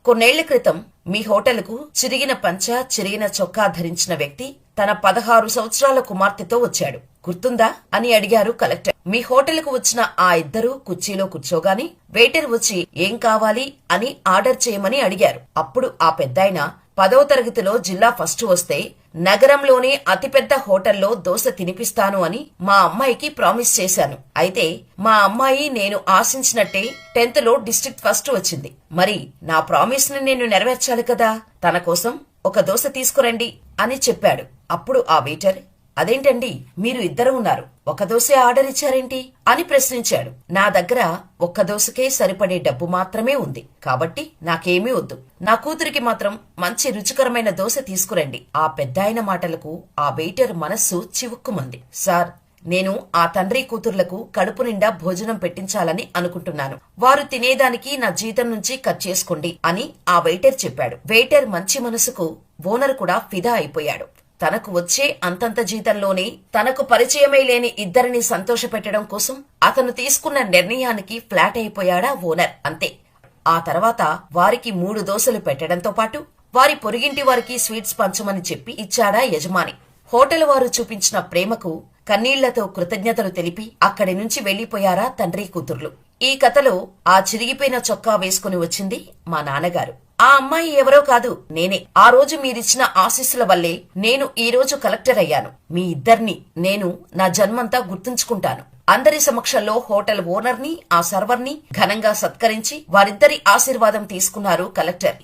కొన్నేళ్ల క్రితం మీ హోటల్కు చిరిగిన పంచ చిరిగిన చొక్కా ధరించిన వ్యక్తి తన 16 సంవత్సరాల కుమార్తెతో వచ్చాడు, గుర్తుందా అని అడిగారు కలెక్టర్. మీ హోటల్కు వచ్చిన ఆ ఇద్దరు కుర్చీలో కూర్చోగానే వెయిటర్ వచ్చి ఏం కావాలి అని ఆర్డర్ చేయమని అడిగారు. అప్పుడు ఆ పెద్దాయన 10వ తరగతిలో జిల్లా ఫస్ట్ వస్తే నగరంలోనే అతిపెద్ద హోటల్లో దోశ తినిపిస్తాను అని మా అమ్మాయికి ప్రామిస్ చేశాను. అయితే మా అమ్మాయి నేను ఆశించినట్టే 10th లో డిస్ట్రిక్ట్ ఫస్ట్ వచ్చింది. మరి నా ప్రామిస్ ని నేను నెరవేర్చాలి కదా, తన కోసం ఒక దోశ తీసుకురండి అని చెప్పాడు. అప్పుడు ఆ వెయిటర్, అదేంటండి మీరు ఇద్దరు ఉన్నారు, ఒక దోశే ఆర్డర్ ఇచ్చారేంటి అని ప్రశ్నించాడు. నా దగ్గర ఒక్క దోశకే సరిపడే డబ్బు మాత్రమే ఉంది, కాబట్టి నాకేమీ వద్దు. నా కూతురికి మాత్రం మంచి రుచికరమైన దోశ తీసుకురండి. ఆ పెద్దాయన మాటలకు ఆ వెయిటర్ మనస్సు చివుక్కుమంది. సార్, నేను ఆ తండ్రి కూతుర్లకు కడుపు నిండా భోజనం పెట్టించాలని అనుకుంటున్నాను. వారు తినేదానికి నా జీతం నుంచి కట్ చేసుకోండి అని ఆ వెయిటర్ చెప్పాడు. వెయిటర్ మంచి మనసుకు ఓనర్ కూడా ఫిదా అయిపోయాడు. తనకు వచ్చే అంతంత జీతంలోనే తనకు పరిచయమే లేని ఇద్దరిని సంతోషపెట్టడం కోసం అతను తీసుకున్న నిర్ణయానికి ఫ్లాట్ అయిపోయాడా ఓనర్. అంతే. ఆ తర్వాత వారికి 3 దోశలు పెట్టడంతో పాటు వారి పొరుగింటి వారికి స్వీట్స్ పంచమని చెప్పి ఇచ్చాడా యజమాని. హోటల్ వారు చూపించిన ప్రేమకు కన్నీళ్లతో కృతజ్ఞతలు తెలిపి అక్కడి నుంచి వెళ్లిపోయారా తండ్రి కూతుర్లు. ఈ కథలో ఆ చిరిగిపోయిన చొక్కా వేసుకుని వచ్చింది మా నాన్నగారు. ఆ అమ్మాయి ఎవరో కాదు, నేనే. ఆ రోజు మీరిచ్చిన ఆశీస్సుల వల్లే నేను ఈ రోజు కలెక్టర్ అయ్యాను. మీ ఇద్దరిని నేను నా జన్మంతా గుర్తుంచుకుంటాను. అందరి సమక్షంలో హోటల్ ఓనర్ ని ఆ సర్వర్ ని ఘనంగా సత్కరించి వారిద్దరి ఆశీర్వాదం తీసుకున్నారు కలెక్టర్.